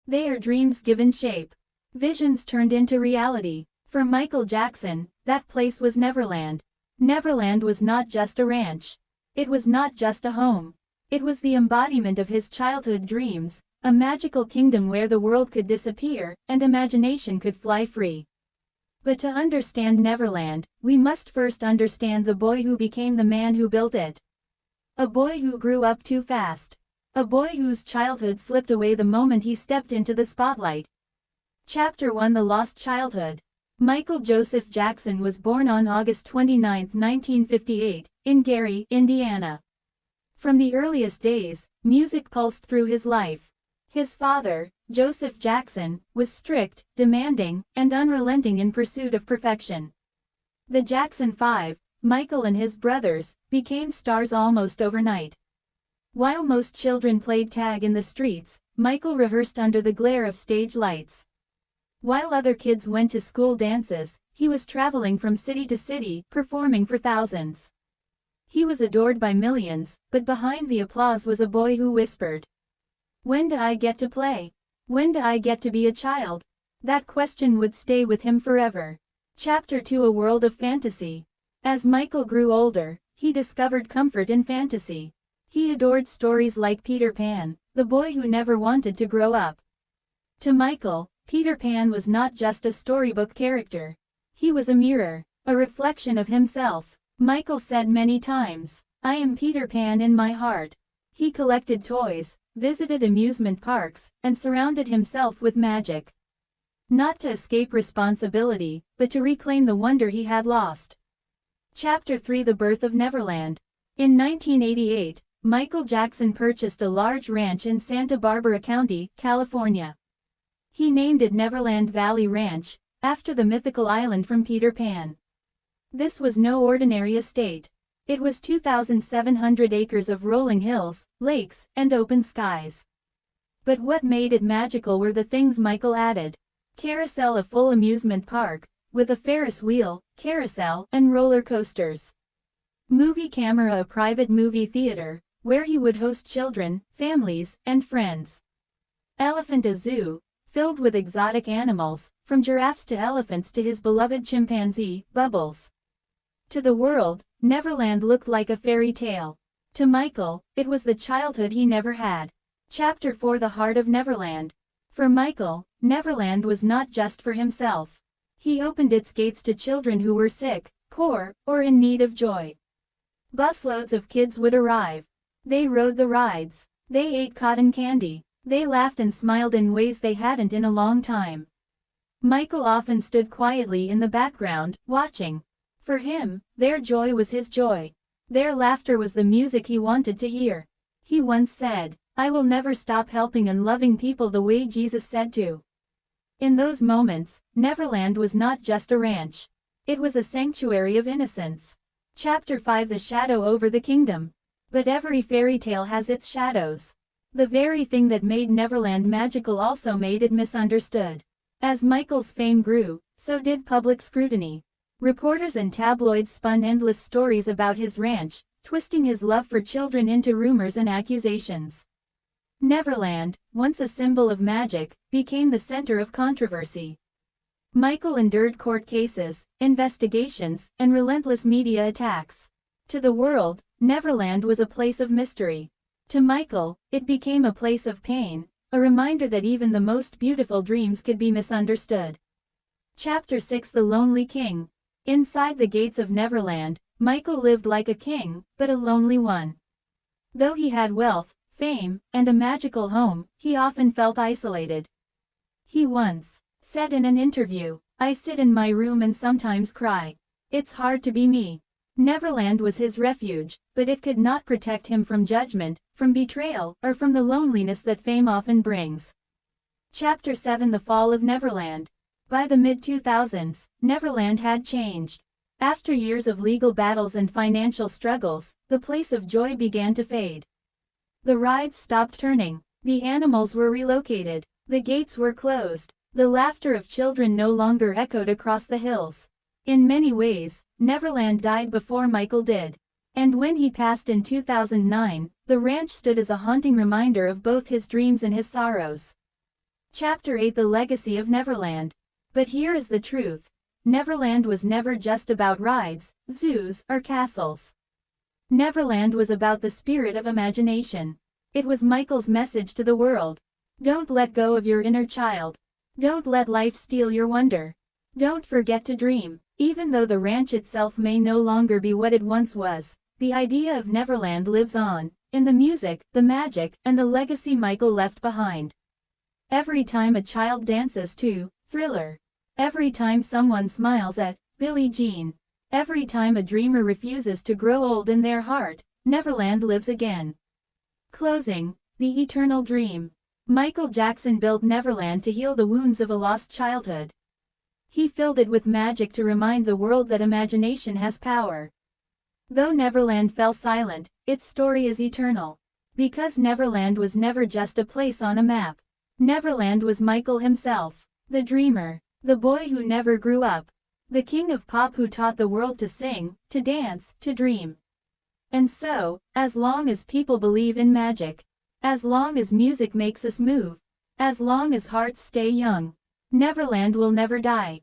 They are dreams given shape. Visions turned into reality. For Michael Jackson, that place was Neverland. Neverland was not just a ranch. It was not just a home. It was the embodiment of his childhood dreams, a magical kingdom where the world could disappear, and imagination could fly free. But to understand Neverland, we must first understand the boy who became the man who built it. A boy who grew up too fast. A boy whose childhood slipped away the moment he stepped into the spotlight. Chapter 1: The Lost Childhood. Michael Joseph Jackson was born on August 29, 1958, in Gary, Indiana. From the earliest days, music pulsed through his life. His father, Joseph Jackson, was strict, demanding, and unrelenting in pursuit of perfection. The Jackson Five, Michael and his brothers, became stars almost overnight. While most children played tag in the streets, Michael rehearsed under the glare of stage lights. While other kids went to school dances, he was traveling from city to city, performing for thousands. He was adored by millions, but behind the applause was a boy who whispered, "When do I get to play? When do I get to be a child?" That question would stay with him forever. Chapter 2: A World of Fantasy. As Michael grew older, he discovered comfort in fantasy. He adored stories like Peter Pan, the boy who never wanted to grow up. To Michael, Peter Pan was not just a storybook character. He was a mirror, a reflection of himself. Michael said many times, "I am Peter Pan in my heart." He collected toys, visited amusement parks, and surrounded himself with magic. Not to escape responsibility, but to reclaim the wonder he had lost. Chapter 3: The Birth of Neverland. In 1988, Michael Jackson purchased a large ranch in Santa Barbara County, California. He named it Neverland Valley Ranch, after the mythical island from Peter Pan. This was no ordinary estate. It was 2,700 acres of rolling hills, lakes, and open skies. But what made it magical were the things Michael added. Carousel, a full amusement park, with a Ferris wheel, carousel, and roller coasters. Movie Camera, a private movie theater, where he would host children, families, and friends. Elephant, a zoo, filled with exotic animals, from giraffes to elephants to his beloved chimpanzee, Bubbles. To the world, Neverland looked like a fairy tale. To Michael, it was the childhood he never had. Chapter 4: The Heart of Neverland. For Michael, Neverland was not just for himself. He opened its gates to children who were sick, poor, or in need of joy. Busloads of kids would arrive. They rode the rides. They ate cotton candy. They laughed and smiled in ways they hadn't in a long time. Michael often stood quietly in the background, watching. For him, their joy was his joy. Their laughter was the music he wanted to hear. He once said, "I will never stop helping and loving people the way Jesus said to." In those moments, Neverland was not just a ranch. It was a sanctuary of innocence. Chapter 5: The Shadow over the Kingdom. But every fairy tale has its shadows. The very thing that made Neverland magical also made it misunderstood. As Michael's fame grew, so did public scrutiny. Reporters and tabloids spun endless stories about his ranch, twisting his love for children into rumors and accusations. Neverland, once a symbol of magic, became the center of controversy. Michael endured court cases, investigations, and relentless media attacks. To the world, Neverland was a place of mystery. To Michael, it became a place of pain, a reminder that even the most beautiful dreams could be misunderstood. Chapter 6: The Lonely King. Inside the gates of Neverland, Michael lived like a king, but a lonely one. Though he had wealth, fame, and a magical home, he often felt isolated. He once said in an interview, "I sit in my room and sometimes cry. It's hard to be me." Neverland was his refuge, but it could not protect him from judgment, from betrayal, or from the loneliness that fame often brings. Chapter 7: The Fall of Neverland. By the mid-2000s, Neverland had changed. After years of legal battles and financial struggles, the place of joy began to fade. The rides stopped turning. The animals were relocated. The gates were closed. The laughter of children no longer echoed across the hills. In many ways, Neverland died before Michael did. And when he passed in 2009, the ranch stood as a haunting reminder of both his dreams and his sorrows. Chapter 8: The Legacy of Neverland. But here is the truth. Neverland was never just about rides, zoos, or castles. Neverland was about the spirit of imagination. It was Michael's message to the world. Don't let go of your inner child. Don't let life steal your wonder. Don't forget to dream. Even though the ranch itself may no longer be what it once was, the idea of Neverland lives on, in the music, the magic, and the legacy Michael left behind. Every time a child dances to Thriller. Every time someone smiles at Billie Jean. Every time a dreamer refuses to grow old in their heart, Neverland lives again. Closing. The Eternal Dream. Michael Jackson built Neverland to heal the wounds of a lost childhood. He filled it with magic to remind the world that imagination has power. Though Neverland fell silent, its story is eternal. Because Neverland was never just a place on a map. Neverland was Michael himself, the dreamer, the boy who never grew up, the king of pop who taught the world to sing, to dance, to dream. And so, as long as people believe in magic, as long as music makes us move, as long as hearts stay young, Neverland will never die.